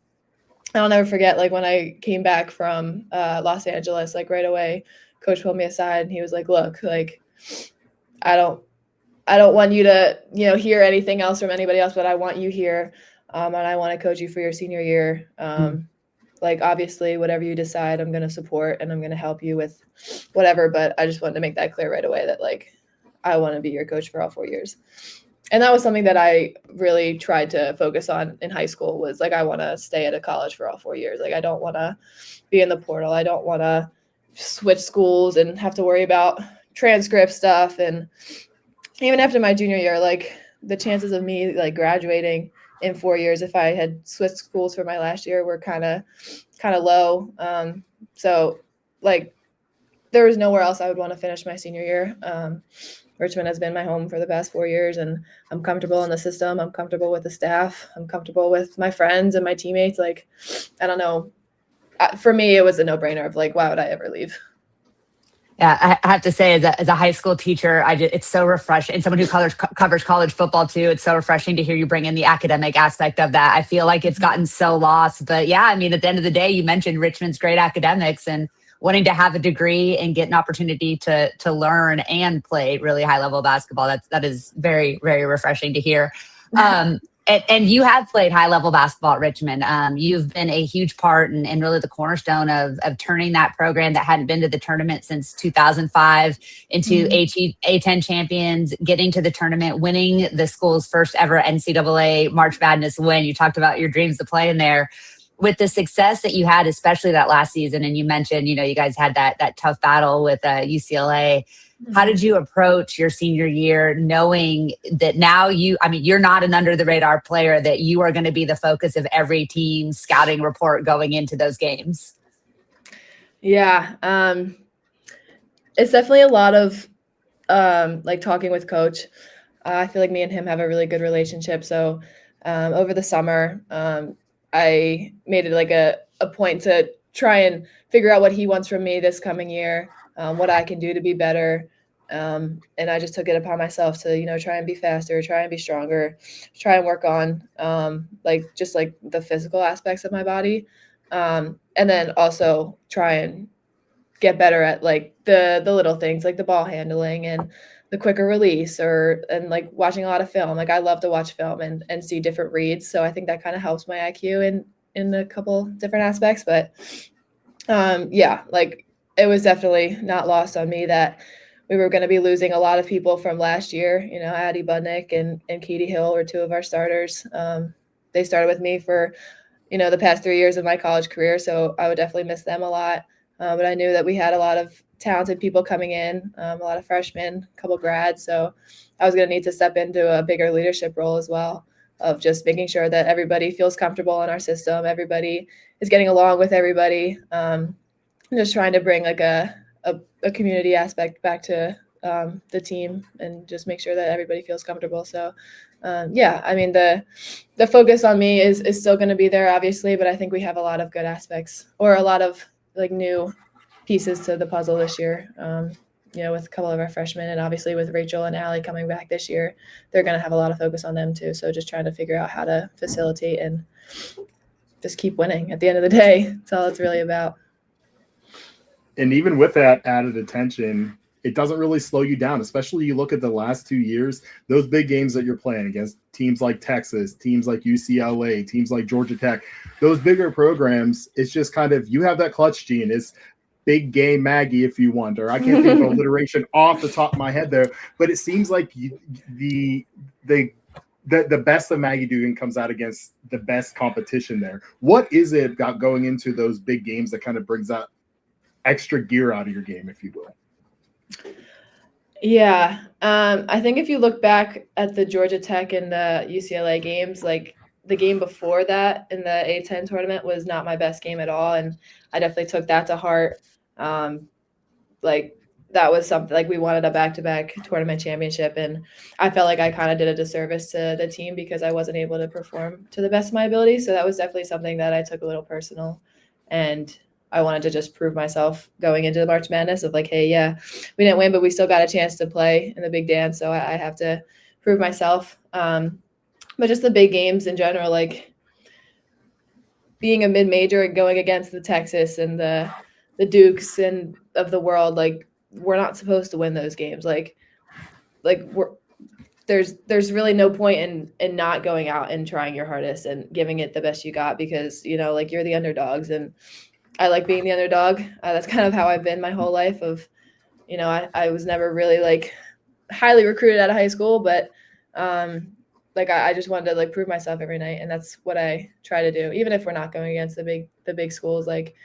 never forget, like when I came back from Los Angeles, like right away, Coach pulled me aside and he was like, look, like I don't want you to, hear anything else from anybody else, but I want you here. And I want to coach you for your senior year. Like, obviously, whatever you decide, I'm going to support and I'm going to help you with whatever. But I just wanted to make that clear right away that, like, I want to be your coach for all 4 years. And that was something that I really tried to focus on in high school was, like, I want to stay at a college for all 4 years. Like, I don't want to be in the portal. I don't want to switch schools and have to worry about transcript stuff. And even after my junior year, like the chances of me like graduating in 4 years, if I had switched schools for my last year, were kind of low. So like there was nowhere else I would want to finish my senior year. Richmond has been my home for the past 4 years, and I'm comfortable in the system. I'm comfortable with the staff. I'm comfortable with my friends and my teammates. Like, I don't know. For me, it was a no-brainer of like, why would I ever leave? Yeah, I have to say, as a high school teacher, it's so refreshing. And someone who covers college football too, it's so refreshing to hear you bring in the academic aspect of that. I feel like it's gotten so lost. But yeah, I mean, at the end of the day, you mentioned Richmond's great academics and wanting to have a degree and get an opportunity to learn and play really high level basketball. That is very, very refreshing to hear. And you have played high-level basketball at Richmond. You've been a huge part and really the cornerstone of turning that program that hadn't been to the tournament since 2005 into A10 champions, getting to the tournament, winning the school's first ever NCAA March Madness win. You talked about your dreams to play in there. With the success that you had, especially that last season, and you mentioned, you guys had that tough battle with UCLA. How did you approach your senior year, knowing that now you're not an under the radar player, that you are going to be the focus of every team scouting report going into those games? Yeah. It's definitely a lot of like talking with coach. I feel like me and him have a really good relationship. So over the summer, I made it like a point to try and figure out what he wants from me this coming year, what I can do to be better. And I just took it upon myself to, try and be faster, try and be stronger, try and work on like just like the physical aspects of my body. And then also try and get better at like the little things like the ball handling and the quicker release and like watching a lot of film. Like I love to watch film and see different reads. So I think that kind of helps my IQ in a couple different aspects. But yeah, like it was definitely not lost on me that we were going to be losing a lot of people from last year. Addie Budnick and Katie Hill were two of our starters. They started with me for, the past 3 years of my college career. So I would definitely miss them a lot. But I knew that we had a lot of talented people coming in, a lot of freshmen, a couple grads. So I was going to need to step into a bigger leadership role as well, of just making sure that everybody feels comfortable in our system. Everybody is getting along with everybody. Just trying to bring like a community aspect back to the team and just make sure that everybody feels comfortable. So yeah, I mean, the focus on me is still going to be there, obviously, but I think we have a lot of good aspects, or a lot of like new pieces to the puzzle this year. With a couple of our freshmen, and obviously with Rachel and Allie coming back this year, they're going to have a lot of focus on them too. So just trying to figure out how to facilitate and just keep winning at the end of the day. That's all it's really about. And even with that added attention, it doesn't really slow you down, especially you look at the last 2 years, those big games that you're playing against teams like Texas, teams like UCLA, teams like Georgia Tech, those bigger programs, it's just kind of, you have that clutch gene. It's big game Maggie, if you want, or I can't think of alliteration off the top of my head there, but it seems like the best of Maggie Doogan comes out against the best competition there. What is it about going into those big games that kind of brings that extra gear out of your game, if you will? Yeah. I think if you look back at the Georgia Tech and the UCLA games, like the game before that in the A10 tournament was not my best game at all. And I definitely took that to heart. Like that was something, like we wanted a back-to-back tournament championship. And I felt like I kind of did a disservice to the team because I wasn't able to perform to the best of my ability. So that was definitely something that I took a little personal. And I wanted to just prove myself going into the March Madness of like, hey, yeah, we didn't win, but we still got a chance to play in the big dance. So I have to prove myself. But just the big games in general, like being a mid-major and going against the Texas and the Dukes and of the world, like we're not supposed to win those games. Like there's really no point in not going out and trying your hardest and giving it the best you got, because like you're the underdogs, and I like being the underdog. That's kind of how I've been my whole life. Of I was never really like highly recruited out of high school, but like I just wanted to like prove myself every night, and that's what I try to do. Even if we're not going against the big schools, like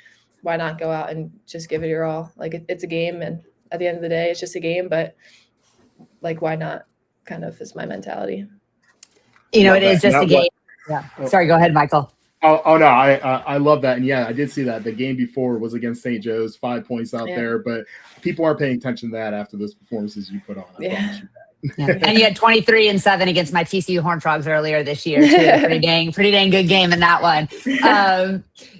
why not go out and just give it your all? Like it's a game, and at the end of the day, it's just a game. But like, why not? Kind of is my mentality. It is just a game. Yeah. Sorry, go ahead, Michael. Oh no, I love that. And yeah, I did see that. The game before was against St. Joe's, 5 points out there, but people aren't paying attention to that after those performances you put on. I promise you that. Yeah. And you had 23-7 against my TCU Horned Frogs earlier this year too. Pretty dang good game in that one.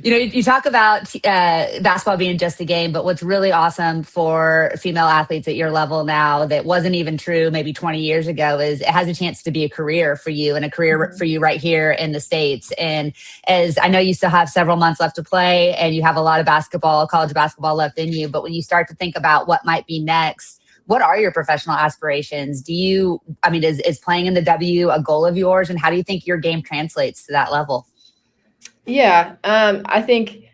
You talk about basketball being just a game, but what's really awesome for female athletes at your level now that wasn't even true maybe 20 years ago is it has a chance to be a career for you, and a career for you right here in the States. And as I know you still have several months left to play and you have a lot of college basketball left in you, but when you start to think about what might be next, what are your professional aspirations? Is playing in the W a goal of yours? And how do you think your game translates to that level? Yeah. I think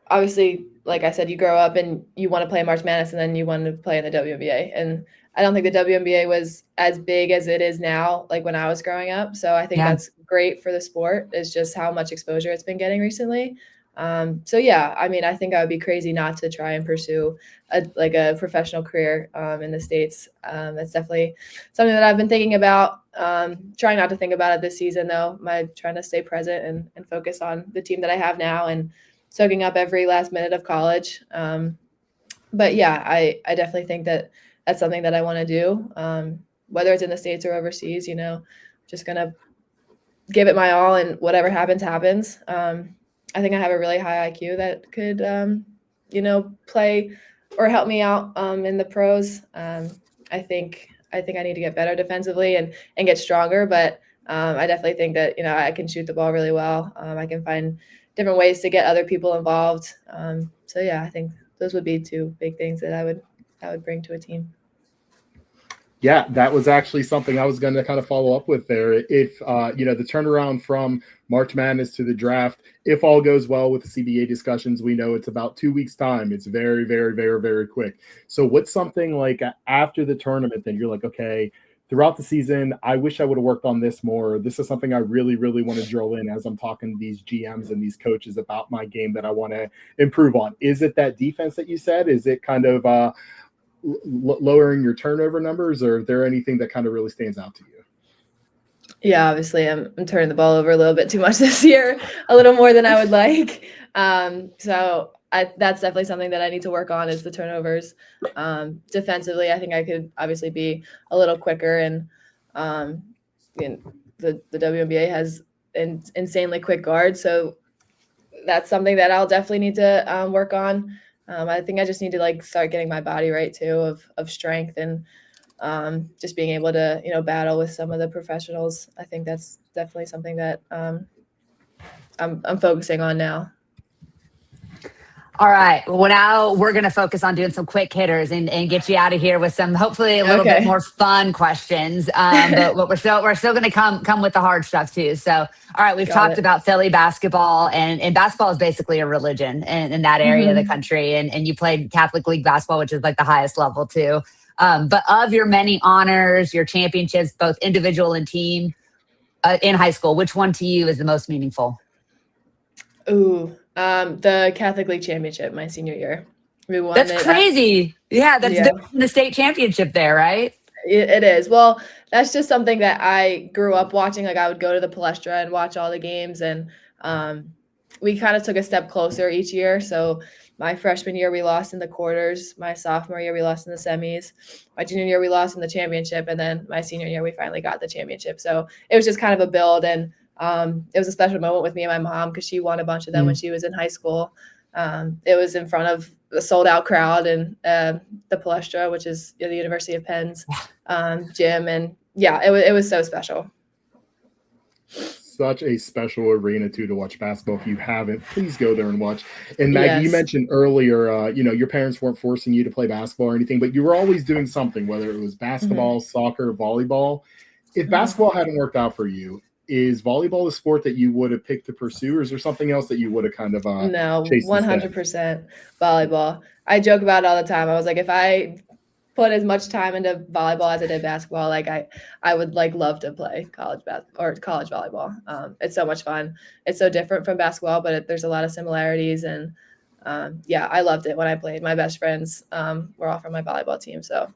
obviously, like I said, you grow up and you want to play March Madness and then you want to play in the WNBA. And I don't think the WNBA was as big as it is now, like when I was growing up. So I think that's great for the sport, is just how much exposure it's been getting recently. So yeah, I mean, I think I would be crazy not to try and pursue a professional career in the States. That's definitely something that I've been thinking about. Trying not to think about it this season though. Trying to stay present and focus on the team that I have now and soaking up every last minute of college. But yeah, I definitely think that that's something that I want to do. Whether it's in the States or overseas, just gonna give it my all, and whatever happens, happens. I think I have a really high IQ that could, play or help me out in the pros. I think I need to get better defensively and get stronger, but I definitely think that I can shoot the ball really well. I can find different ways to get other people involved. So yeah, I think those would be two big things that I would bring to a team. Yeah, that was actually something I was going to kind of follow up with there. If, the turnaround from March Madness to the draft, if all goes well with the CBA discussions, we know it's about 2 weeks' time. It's very, very, very, very quick. So what's something like after the tournament that you're like, okay, throughout the season, I wish I would have worked on this more. This is something I really, really want to drill in as I'm talking to these GMs and these coaches about my game that I want to improve on. Is it that defense that you said? Is it kind of lowering your turnover numbers, or is there anything that kind of really stands out to you? Yeah, obviously I'm turning the ball over a little bit too much this year, a little more than I would like. So that's definitely something that I need to work on, is the turnovers. Defensively, I think I could obviously be a little quicker, and the WNBA has an insanely quick guard, so that's something that I'll definitely need to work on. I think I just need to start getting my body right too, of strength, and just being able to battle with some of the professionals. I think that's definitely something that I'm focusing on now. All right. Well, now we're going to focus on doing some quick hitters and get you out of here with some, hopefully a little bit more fun questions. But we're still going to come with the hard stuff too. So, all right, we've talked about Philly basketball, and basketball is basically a religion in that area of the country. And you played Catholic League basketball, which is like the highest level too. But of your many honors, your championships, both individual and team in high school, which one to you is the most meaningful? Ooh. The Catholic League championship my senior year. We won. That's crazy. That's the state championship there, right? It is. Well, that's just something that I grew up watching. I would go to the Palestra and watch all the games, and we kind of took a step closer each year. So my freshman year, we lost in the quarters. My sophomore year, we lost in the semis. My junior year, we lost in the championship. And then my senior year, we finally got the championship. So it was just kind of a build, and it was a special moment with me and my mom because she won a bunch of them when she was in high school. It was in front of a sold-out crowd in the Palestra, which is the University of Penn's gym. And yeah, it was so special. Such a special arena too to watch basketball. If you haven't, please go there and watch. And Maggie, you mentioned earlier, your parents weren't forcing you to play basketball or anything, but you were always doing something, whether it was basketball, soccer, volleyball. If basketball hadn't worked out for you, is volleyball a sport that you would have picked to pursue, or is there something else that you would have kind of no, 100% volleyball. I joke about it all the time. I was like, if I put as much time into volleyball as I did basketball, I would love to play college volleyball. It's so much fun. It's so different from basketball, but there's a lot of similarities, and I loved it when I played. My best friends were all from my volleyball team, so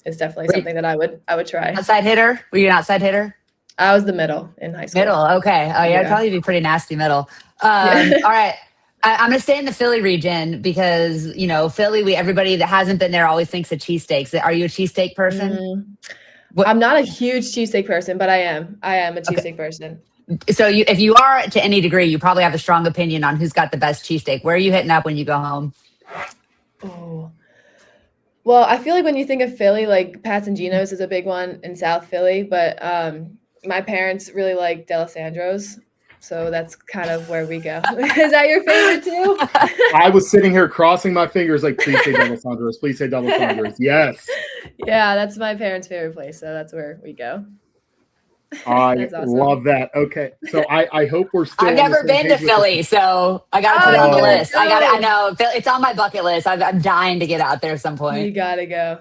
it's definitely something that I would try. Outside hitter? Were you an outside hitter? I was the middle in high school. Middle, okay. Oh, yeah, I'd probably be pretty nasty middle. All right. I'm going to stay in the Philly region because, Philly, everybody that hasn't been there always thinks of cheesesteaks. Are you a cheesesteak person? I'm not a huge cheesesteak person, but I am. I am a cheesesteak person. So if you are to any degree, you probably have a strong opinion on who's got the best cheesesteak. Where are you hitting up when you go home? Oh. Well, I feel like when you think of Philly, Pat's and Gino's is a big one in South Philly, but my parents really like D'Alessandro's, so that's kind of where we go. Is that your favorite too? I was sitting here crossing my fingers please say D'Alessandro's, please say D'Alessandro's. Yes. Yeah, that's my parents' favorite place, so that's where we go. I love that. Okay, so I hope we're still. I've never been to Philly, so I got to put it on the list. Good. I know it's on my bucket list. I'm dying to get out there at some point. You gotta go.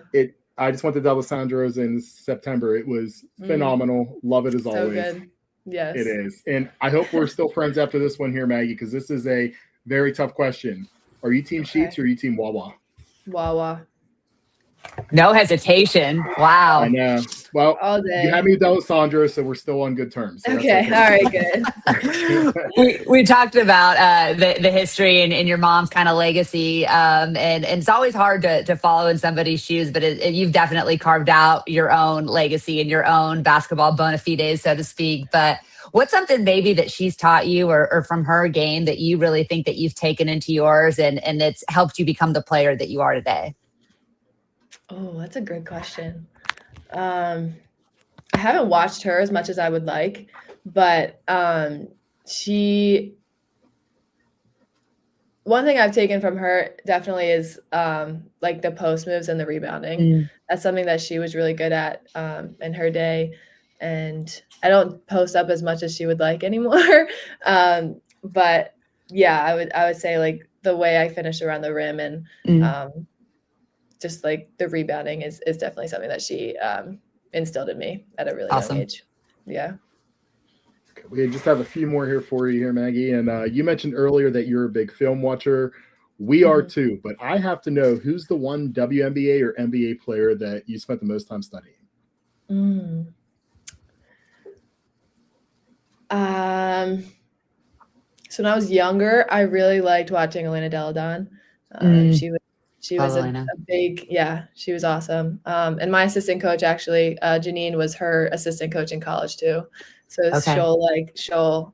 I just went to D'Alessandro's in September. It was phenomenal. Love it as always. So good. Yes. It is. And I hope we're still friends after this one here, Maggie, because this is a Very tough question. Are you team Sheets or are you team Wawa? Wawa. No hesitation. I Wow. know. Well, All you day. had me with Alessandro, so we're still on good terms. So Okay. All right. Good. We talked about the history and your mom's kind of legacy, and it's always hard to follow in somebody's shoes, but you've definitely carved out your own legacy and your own basketball bona fides, so to speak. But what's something maybe that she's taught you or from her game that you really think that you've taken into yours and it's helped you become the player that you are today? Oh, that's a good question. I haven't watched her as much as I would like, but one thing I've taken from her definitely is like the post moves and the rebounding. Mm. That's something that she was really good at in her day. And I don't post up as much as she would like anymore. But yeah, I would say like the way I finish around the rim and just like the rebounding is definitely something that she instilled in me at a really Awesome. young age. Yeah. Okay, we just have a few more here for you here, Maggie. And you mentioned earlier that you're a big film watcher. We are too, but I have to know who's the one WNBA or NBA player that you spent the most time studying? So when I was younger, I really liked watching Elena Delle Donne. She was a big, she was awesome. And my assistant coach actually, Janine, was her assistant coach in college too. So she'll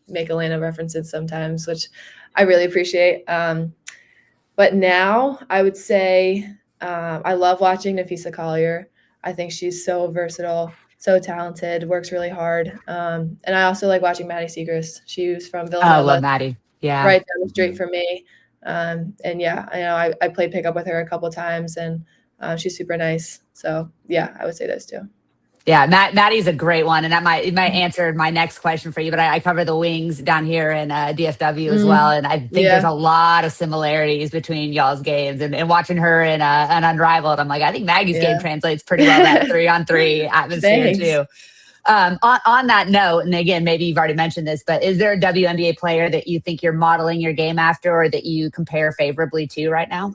make Elena references sometimes, which I really appreciate. But now I would say I love watching Nafisa Collier. I think she's so versatile, so talented, works really hard. And I also like watching Maddie Siegrist. She was from Villanova. I love Maddie. Yeah. Right down the street from me. And yeah, I know I played pickup with her a couple of times and she's super nice. So yeah, I would say those two. Yeah, Maddie's a great one, and that might answer my next question for you. But I cover the wings down here in DFW as well, and I think there's a lot of similarities between y'all's games. And watching her in an Unrivaled, I'm like, I think Maggie's game translates pretty well that 3-on-3 atmosphere too. On that note, and again, maybe you've already mentioned this, but is there a WNBA player that you think you're modeling your game after, or that you compare favorably to right now?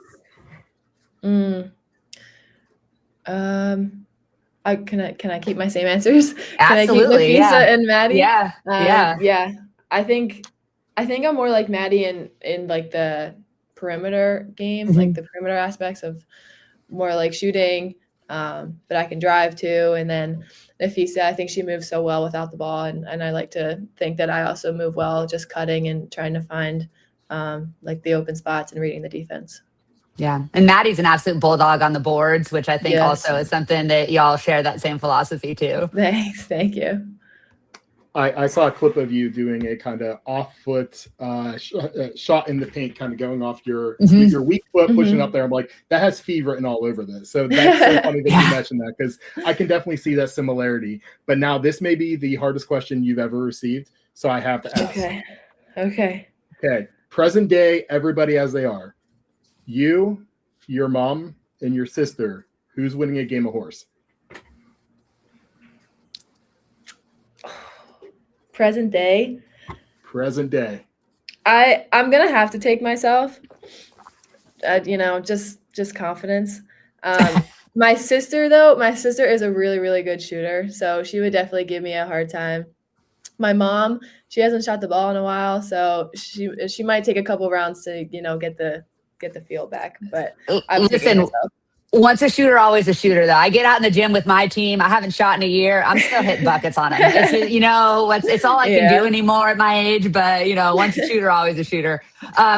Can I keep my same answers? Absolutely. Can I keep Nafisa and Maddie? Yeah. I think I'm more like Maddie in like the perimeter game, like the perimeter aspects of more like shooting, but I can drive too. And then Nafisa, I think she moves so well without the ball, and I like to think that I also move well, just cutting and trying to find like the open spots and reading the defense. Yeah. And Maddie's an absolute bulldog on the boards, which I think also is something that y'all share that same philosophy too. Thanks. Thank you. I saw a clip of you doing a kind of off-foot shot in the paint, kind of going off your weak foot, pushing up there. I'm like, that has feed written all over this. So that's so funny that you mentioned that, because I can definitely see that similarity. But now this may be the hardest question you've ever received, so I have to ask. Okay. Present day, everybody as they are. You, your mom, and your sister, who's winning a game of horse? Present day. I'm gonna have to take myself. Just confidence. My sister is a really, really good shooter, so she would definitely give me a hard time. My mom, she hasn't shot the ball in a while, so she might take a couple rounds to get the feel back. But listen, once a shooter, always a shooter, though. I get out in the gym with my team. I haven't shot in a year. I'm still hitting buckets on them. It's all I can do anymore at my age. But, once a shooter, always a shooter.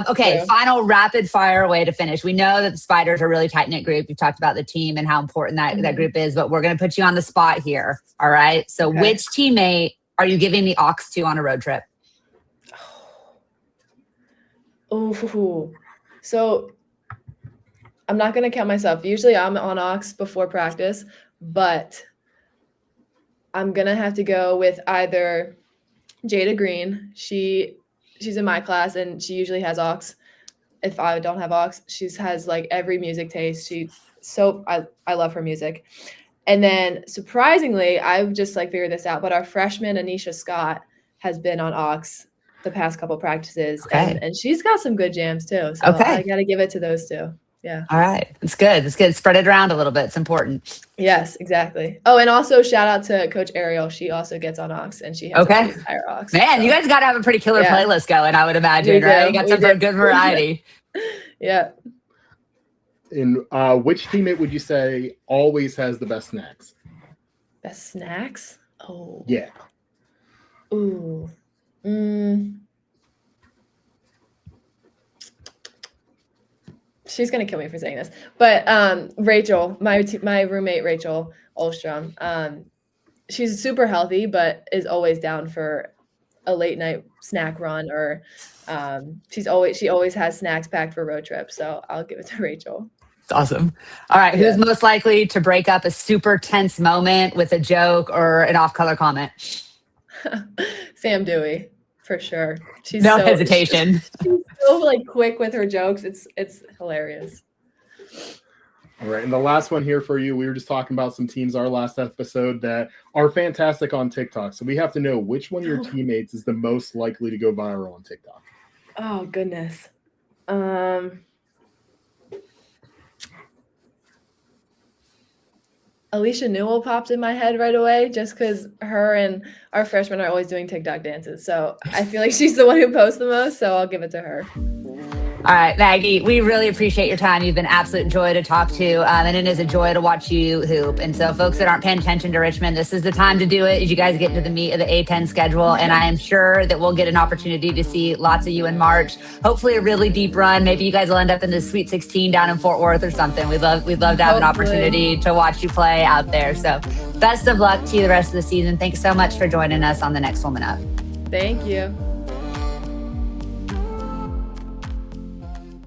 Okay, final rapid fire way to finish. We know that the Spiders are a really tight-knit group. You've talked about the team and how important that group is, but we're going to put you on the spot here. All right? So which teammate are you giving the aux to on a road trip? Oh, so I'm not going to count myself. Usually I'm on aux before practice, but I'm going to have to go with either Jada Green. She's in my class and she usually has aux. If I don't have aux, she has like every music taste. I love her music. And then surprisingly, I've just like figured this out, but our freshman Anisha Scott has been on aux the past couple practices, Okay. and she's got some good jams too. So Okay. I got to give it to those two. Yeah. All right. It's good. It's good. Spread it around a little bit. It's important. Yes, exactly. Oh, and also shout out to Coach Ariel. She also gets on aux, and she has Okay. a entire aux. Man, so. you guys got to have a pretty killer Yeah. playlist going, I would imagine, We do. right? You got We some do. good variety. Yeah. And which teammate would you say always has the best snacks? Best snacks? Oh. Yeah. Ooh. She's gonna kill me for saying this, but Rachel, my roommate Rachel Olstrom, she's super healthy, but is always down for a late night snack run, or she always has snacks packed for road trips. So I'll give it to Rachel. It's awesome. All right. Yeah. Who's most likely to break up a super tense moment with a joke or an off-color comment? Sam Dewey, for sure. She's No so, hesitation. She's so like quick with her jokes. It's hilarious. All right. And the last one here for you, we were just talking about some teams our last episode that are fantastic on TikTok. So we have to know which one of your teammates is the most likely to go viral on TikTok. Oh goodness. Alicia Newell popped in my head right away just because her and our freshmen are always doing TikTok dances. So I feel like she's the one who posts the most. So I'll give it to her. All right, Maggie, we really appreciate your time. You've been an absolute joy to talk to, and it is a joy to watch you hoop. And so folks that aren't paying attention to Richmond, this is the time to do it as you guys get into the meat of the A10 schedule. And I am sure that we'll get an opportunity to see lots of you in March. Hopefully a really deep run. Maybe you guys will end up in the Sweet 16 down in Fort Worth or something. We'd love to have an opportunity to watch you play out there. So best of luck to you the rest of the season. Thanks so much for joining us on the Next Woman Up. Thank you.